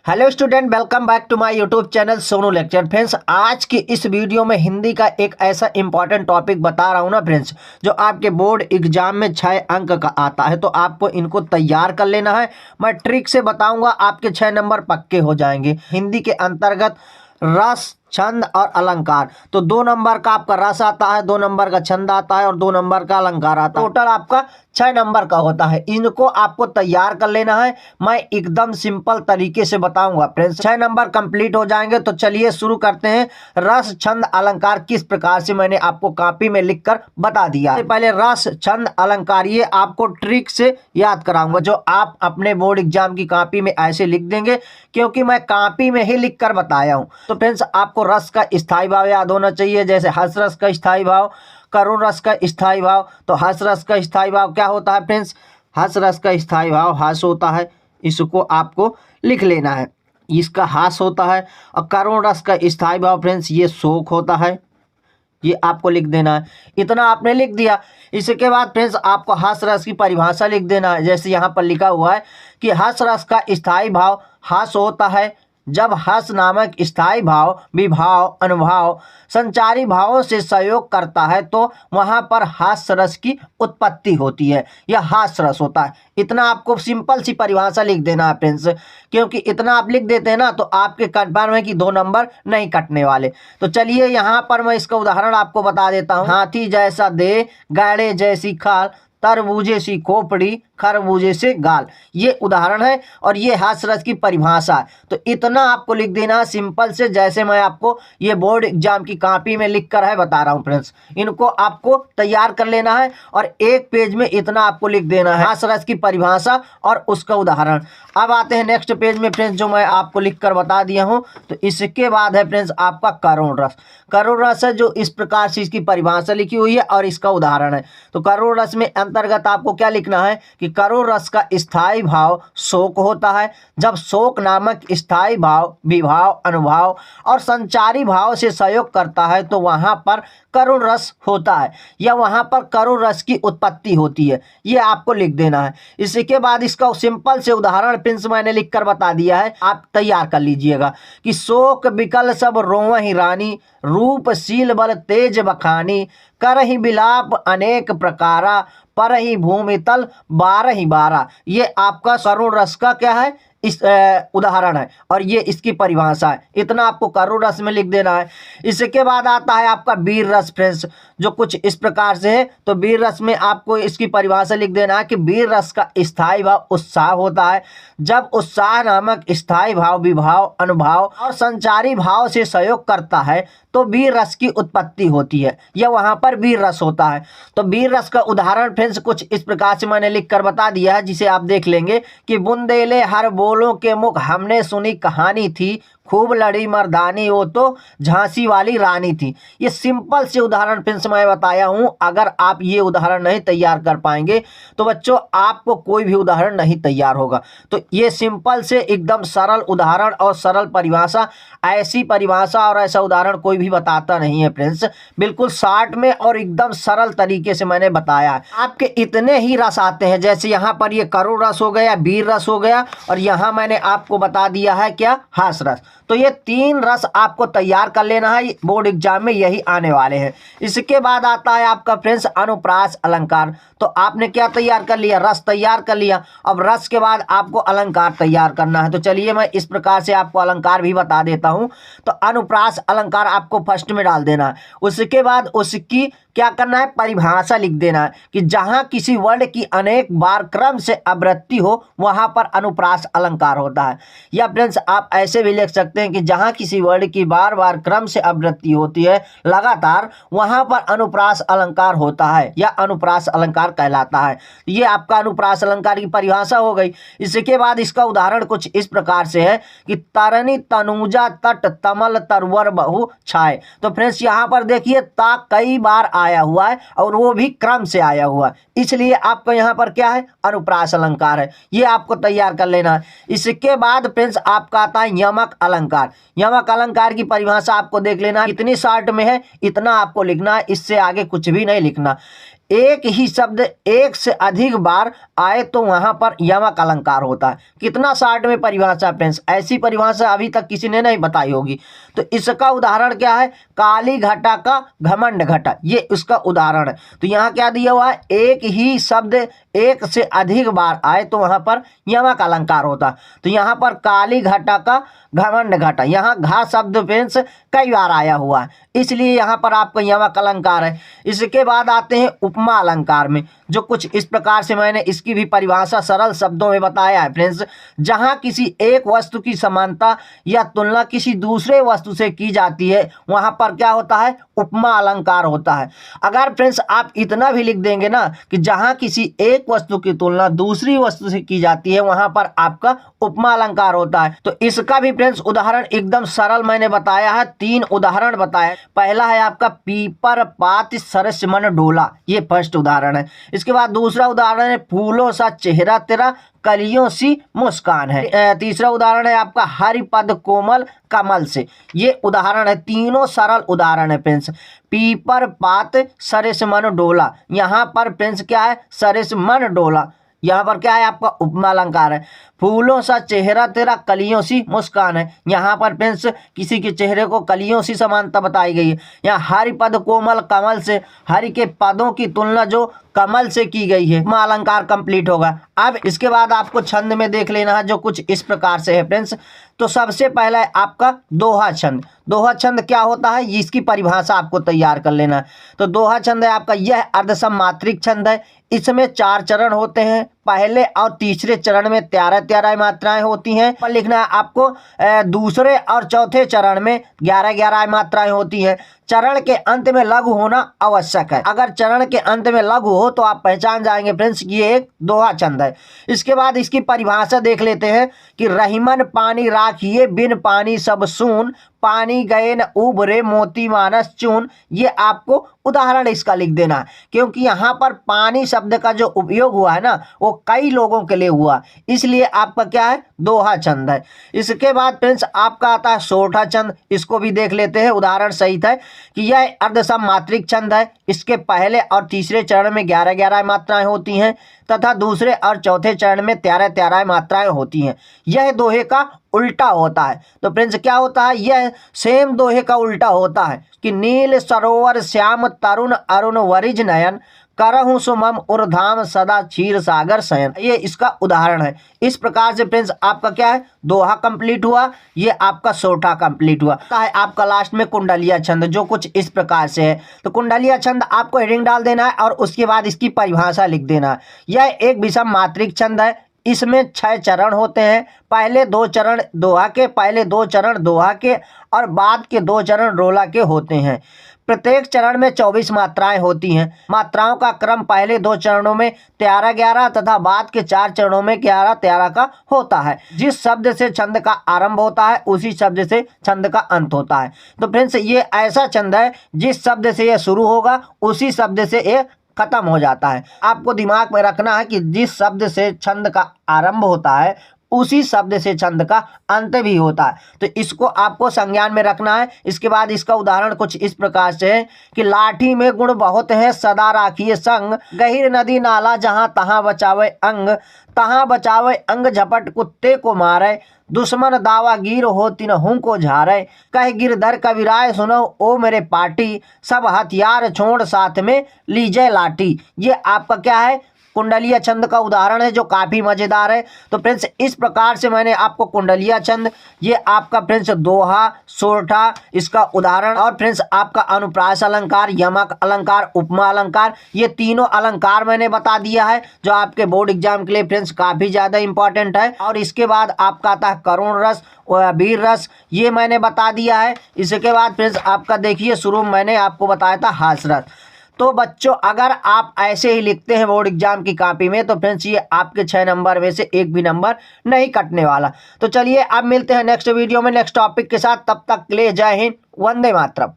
Hello student, welcome back to my YouTube channel Sonu lecture. Friends, आज की इस video में हिंदी का एक ऐसा इंपॉर्टेंट टॉपिक बता रहा हूँ ना फ्रेंड्स, जो आपके बोर्ड एग्जाम में 6 अंक का आता है, तो आपको इनको तैयार कर लेना है। मैं ट्रिक से बताऊंगा, आपके 6 नंबर पक्के हो जाएंगे। हिंदी के अंतर्गत रस, छंद और अलंकार, तो 2 नंबर का आपका रस आता है, 2 नंबर का छंद आता है और 2 नंबर का अलंकार आता है। टोटल आपका 6 नंबर का होता है। इनको आपको तैयार कर लेना है। मैं एकदम सिंपल तरीके से बताऊंगा फ्रेंड्स, 6 नंबर कंप्लीट हो जाएंगे। तो चलिए शुरू करते हैं। रस, छंद, अलंकार किस प्रकार से मैंने आपको कॉपी में लिखकर बता दिया है। पहले रस, छंद, अलंकार ये आपको ट्रिक से याद कराऊंगा, जो आप अपने बोर्ड एग्जाम की कॉपी में ऐसे लिख देंगे, क्योंकि मैं कॉपी में ही लिख कर बताया हूं। तो फ्रेंड्स, आपको रस का स्थायी भाव याद होना चाहिए, जैसे हर्ष रस का स्थायी भाव, करुण रस का स्थायी भाव। तो हर्ष रस का स्थायी भाव क्या होता है फ्रेंड्स? हर्ष रस का स्थायी भाव हास होता है, इसको आपको लिख लेना है, इसका हास होता है। और करुण रस का स्थायी भाव फ्रेंड्स ये शोक होता है, ये आपको लिख देना है। इतना आपने लिख दिया। इसके बाद फ्रेंड्स आपको हास रस की परिभाषा लिख देना है। जैसे यहाँ पर लिखा हुआ है कि हास रस का स्थायी भाव हास होता है जब हस नामक स्थायी भाव विभाव, अनुभाव, संचारी भावों से सहयोग करता है, तो वहां पर हास्य रस की उत्पत्ति होती है, यह हास्य रस होता है। इतना आपको सिंपल सी परिभाषा लिख देना है फ्रेंड्स, क्योंकि इतना आप लिख देते हैं ना, तो आपके कंफर्म है कि 2 नंबर नहीं कटने वाले। तो चलिए यहाँ पर मैं इसका उदाहरण आपको बता देता हूँ। हाथी जैसा देह, गाड़े जैसी खाल, तरबूजे सी खोपड़ी, खरबूजे से गाल, ये उदाहरण है और ये हास्य रस की परिभाषा है। तो इतना आपको लिख देना है सिंपल से, जैसे मैं आपको ये बोर्ड एग्जाम की कॉपी में लिख कर है बता रहा हूँ फ्रेंड्स। इनको आपको तैयार कर लेना है और एक पेज में इतना आपको लिख देना है, हास्य रस की परिभाषा और उसका उदाहरण। अब आते हैं नेक्स्ट पेज में फ्रेंड्स, जो मैं आपको लिख कर बता दिया हूँ। तो इसके बाद है फ्रेंड्स आपका करुण रस। करुण रस है जो इस प्रकार से इसकी परिभाषा लिखी हुई है और इसका उदाहरण है। तो करुण रस में अंतर्गत आपको क्या लिखना है कि करुण रस का स्थायी भाव शोक होता है जब शोक नामक स्थायी भाव विभाव, अनुभाव और संचारी भाव से सहयोग करता है, तो वहां पर करुण रस होता है या वहां पर करुण रस की उत्पत्ति होती है, ये आपको लिख देना है। इसके बाद इसका सिंपल से उदाहरण प्रिंस मैंने लिखकर बता दिया है, आप तैयार कर लीजिएगा कि शोक विकल सब रोवहि रानी, रूपशील बल तेज बखानी, करहि बिलाप अनेक प्रकारा, परहि भूमि तल 12 ये आपका करुण रस का क्या है, इस उदाहरण है और ये इसकी परिभाषा है। इतना आपको करुण रस में लिख देना है। इसके बाद आता है आपका वीर रस फ्रेंड्स, जो कुछ इस प्रकार से है। तो वीर रस में आपको इसकी परिभाषा लिख देना है कि वीर रस का स्थायी भाव उत्साह होता है जब उत्साह नामक स्थायी भाव विभाव, अनुभाव और संचारी भाव से सहयोग करता है, तो वीर रस की उत्पत्ति होती है, यह वहां पर वीर रस होता है। तो वीर रस का उदाहरण फ्रेंड्स कुछ इस प्रकार से मैंने लिख कर बता दिया है, जिसे आप देख लेंगे कि बुंदेले हर बोलों के मुख हमने सुनी कहानी थी, खूब लड़ी मर्दानी वो तो झांसी वाली रानी थी। ये सिंपल से उदाहरण फ्रेंड्स मैं बताया हूं। अगर आप ये उदाहरण नहीं तैयार कर पाएंगे तो बच्चों आपको कोई भी उदाहरण नहीं तैयार होगा। तो ये सिंपल से एकदम सरल उदाहरण और सरल परिभाषा, ऐसी परिभाषा और ऐसा उदाहरण कोई भी बताता नहीं है फ्रेंड्स। बिल्कुल शॉर्ट में और एकदम सरल तरीके से मैंने बताया है। आपके इतने ही रस आते हैं, जैसे यहाँ पर ये करुण रस हो गया, वीर रस हो गया, और यहाँ मैंने आपको बता दिया है क्या, हास रस। तो ये 3 रस आपको तैयार कर लेना है, बोर्ड एग्जाम में यही आने वाले हैं। इसके बाद आता है आपका फ्रेंड्स अनुप्रास अलंकार। तो आपने क्या तैयार कर लिया, रस तैयार कर लिया। अब रस के बाद आपको अलंकार तैयार करना है। तो चलिए मैं इस प्रकार से आपको अलंकार भी बता देता हूं। तो अनुप्रास अलंकार आपको फर्स्ट में डाल देना है। उसके बाद उसकी क्या करना है, परिभाषा लिख देना है कि जहां किसी वर्ड की अनेक बार क्रम से आवृत्ति हो, वहां पर अनुप्रास अलंकार होता है। या फ्रेंड्स आप ऐसे भी लिख सकते हैं कि जहां किसी वर्ड की बार बार क्रम से आवृत्ति होती है लगातार, वहां पर अनुप्रास अलंकार होता है या अनुप्रास अलंकार कहलाता है। ये आपका अनुप्रास अलंकार की परिभाषा हो गई। इसके बाद इसका उदाहरण कुछ इस प्रकार से है कि तरनी तनुजा तट तमल तरवर बहु छाए। तो फ्रेंड्स यहाँ पर देखिए ता कई बार आया हुआ है और वो भी क्रम से आया हुआ है, इसलिए आपका यहाँ पर क्या है, अनुप्रास अलंकार है। ये आपको तैयार कर लेना है। इसके बाद फ्रेंड्स आपका आता है यमक अलंकार। यमक अलंकार की परिभाषा आपको देख लेना, इतनी शॉर्ट में है, इतना आपको लिखना है, इससे आगे कुछ भी नहीं लिखना। एक ही शब्द एक से अधिक बार आए तो वहां पर यमक अलंकार होता है। कितना शार्ट में परिभाषा फ्रेंड्स, ऐसी परिभाषा अभी तक किसी ने नहीं बताई होगी। तो इसका उदाहरण क्या है, काली घटा का घमंड घटा, ये उसका उदाहरण है। तो यहाँ क्या दिया हुआ है, एक ही शब्द एक से अधिक बार आए तो वहां पर यमक अलंकार होता है। तो यहाँ पर काली घटा का घमंड घटा, यहाँ घा शब्द फ्रेंड्स कई बार आया हुआ है, इसलिए यहाँ पर आपका यमक अलंकार है। इसके बाद आते हैं उपमा अलंकार में, जो कुछ इस प्रकार से मैंने इसकी भी परिभाषा सरल शब्दों में बताया है फ्रेंड्स। जहां किसी एक वस्तु की समानता या तुलना किसी दूसरे वस्तु से की जाती है वहां पर क्या होता है, उपमा अलंकार होता है। अगर फ्रेंड्स आप इतना भी लिख देंगे ना कि जहां किसी एक वस्तु की तुलना दूसरी वस्तु से की जाती है वहां पर आपका उपमा अलंकार होता है। तो इसका भी फ्रेंड्स उदाहरण एकदम सरल मैंने बताया है, 3 उदाहरण बताए। पहला है आपका पीपर पात सरस मन डोला, ये फर्स्ट उदाहरण है। इसके बाद दूसरा उदाहरण है फूलों सा चेहरा तेरा कलियों सी मुस्कान है। तीसरा उदाहरण है आपका हरिपद कोमल कमल से, ये उदाहरण है। तीनों सरल उदाहरण है फ्रेंड्स। पीपर पात सरस मन डोला, यहाँ पर फ्रेंड्स क्या है, सरस मन डोला, यहाँ पर क्या है आपका उपमा अलंकार है। फूलों सा चेहरा तेरा कलियों सी मुस्कान है, यहाँ पर फ्रेंड्स किसी के चेहरे को कलियों सी समानता बताई गई है। यहाँ हरि पद कोमल कमल से, हरि के पदों की तुलना जो कमल से की गई है, उपमा अलंकार कंप्लीट होगा। अब इसके बाद आपको छंद में देख लेना है, जो कुछ इस प्रकार से है फ्रेंड्स। तो सबसे पहला है आपका दोहा छंद। दोहा छंद क्या होता है, इसकी परिभाषा आपको तैयार कर लेना है। तो दोहा छंद है आपका, यह अर्धसमात्रिक छंद है। इसमें 4 चरण होते हैं। पहले और तीसरे चरण में 13 मात्राएं होती हैं। पर लिखना है आपको दूसरे और चौथे चरण में 11 मात्राएं होती हैं। चरण के अंत में लघु होना आवश्यक है। अगर चरण के अंत में लघु हो तो आप पहचान जाएंगे फ्रेंड्स ये एक दोहा छंद है। इसके बाद इसकी परिभाषा देख लेते हैं कि रहीमन पानी राखिए बिन पानी सब सून, पानी गए न उभरे मोती मानस चून। ये आपको उदाहरण इसका लिख देना है, क्योंकि यहाँ पर पानी शब्द का जो उपयोग हुआ है ना वो कई लोगों के लिए हुआ, इसलिए आपका क्या है, दोहा छंद है। इसके बाद फ्रेंड्स आपका आता है सोरठा छंद। इसको भी देख लेते हैं, उदाहरण सहित है कि यह अर्धसमात्रिक छंद है। इसके पहले और तीसरे चरण में 11 मात्राएं होती हैं तथा दूसरे और चौथे चरण में 13 मात्राएं होती हैं। यह दोहे का उल्टा होता है। तो फ्रेंड्स क्या होता है, यह सेम दोहे का उल्टा होता है कि नील सरोवर श्याम तरुण अरुण वरिज नयन, करहूं सुमम उर्धाम सदा क्षीर सागर शयन। ये इसका उदाहरण है। इस प्रकार से फ्रेंड्स आपका क्या है, दोहा कंप्लीट हुआ, ये आपका सोरठा कंप्लीट हुआ। है आपका लास्ट में कुंडलिया छंद, जो कुछ इस प्रकार से है। तो कुंडलिया छंद आपको हेडिंग डाल देना है और उसके बाद इसकी परिभाषा लिख देना है। यह एक विषम मात्रिक छंद है। इसमें 6 चरण होते हैं। पहले 2 चरण दोहा के, पहले 2 चरण दोहा के और बाद के 2 चरण रोला के होते हैं। प्रत्येक चरण में 24 मात्राएं होती हैं। मात्राओं का क्रम पहले 2 चरणों में 13 तथा बाद के 4 चरणों में 11 का होता है। जिस शब्द से छंद का आरंभ होता है उसी शब्द से छंद का अंत होता है। तो फ्रेंड्स ये ऐसा छंद है जिस शब्द से यह शुरू होगा उसी शब्द से ये खत्म हो जाता है। आपको दिमाग में रखना है कि जिस शब्द से छंद का आरंभ होता है उसी शब्द से छंद का अंत भी होता है। तो इसको आपको संज्ञान में रखना है। इसके बाद इसका उदाहरण कुछ इस प्रकार से है कि लाठी में गुण बहुत है सदा राखिए संग, गहीर नदी नाला जहां तहां बचावे अंग, तहां बचावे अंग झपट कुत्ते को मारे, दुश्मन दावा गिर हो तिनहू को झारे, कह गिरधर कविराय सुनो ओ मेरे पाटी, सब हथियार छोड़ साथ में लीजिए लाठी। ये आपका क्या है, कुंडलिया छंद का उदाहरण है, जो काफी मजेदार है। तो फ्रेंड्स इस प्रकार से मैंने आपको कुंडलिया छंद, ये आपका फ्रेंड्स दोहा, सोरठा इसका उदाहरण, और फ्रेंड्स आपका अनुप्रास अलंकार, यमक अलंकार, उपमा अलंकार, ये तीनों अलंकार मैंने बता दिया है, जो आपके बोर्ड एग्जाम के लिए फ्रेंड्स काफी ज्यादा इंपॉर्टेंट है। और इसके बाद आपका आता है करुण रस, वीर रस, ये मैंने बता दिया है। इसके बाद फ्रेंड्स आपका देखिए शुरू में मैंने आपको बताया था हास रस। तो बच्चों अगर आप ऐसे ही लिखते हैं बोर्ड एग्जाम की कॉपी में तो फ्रेंड्स ये आपके 6 नंबर में से एक भी नंबर नहीं कटने वाला। तो चलिए अब मिलते हैं नेक्स्ट वीडियो में नेक्स्ट टॉपिक के साथ। तब तक के लिए जय हिंद, वंदे मातरम।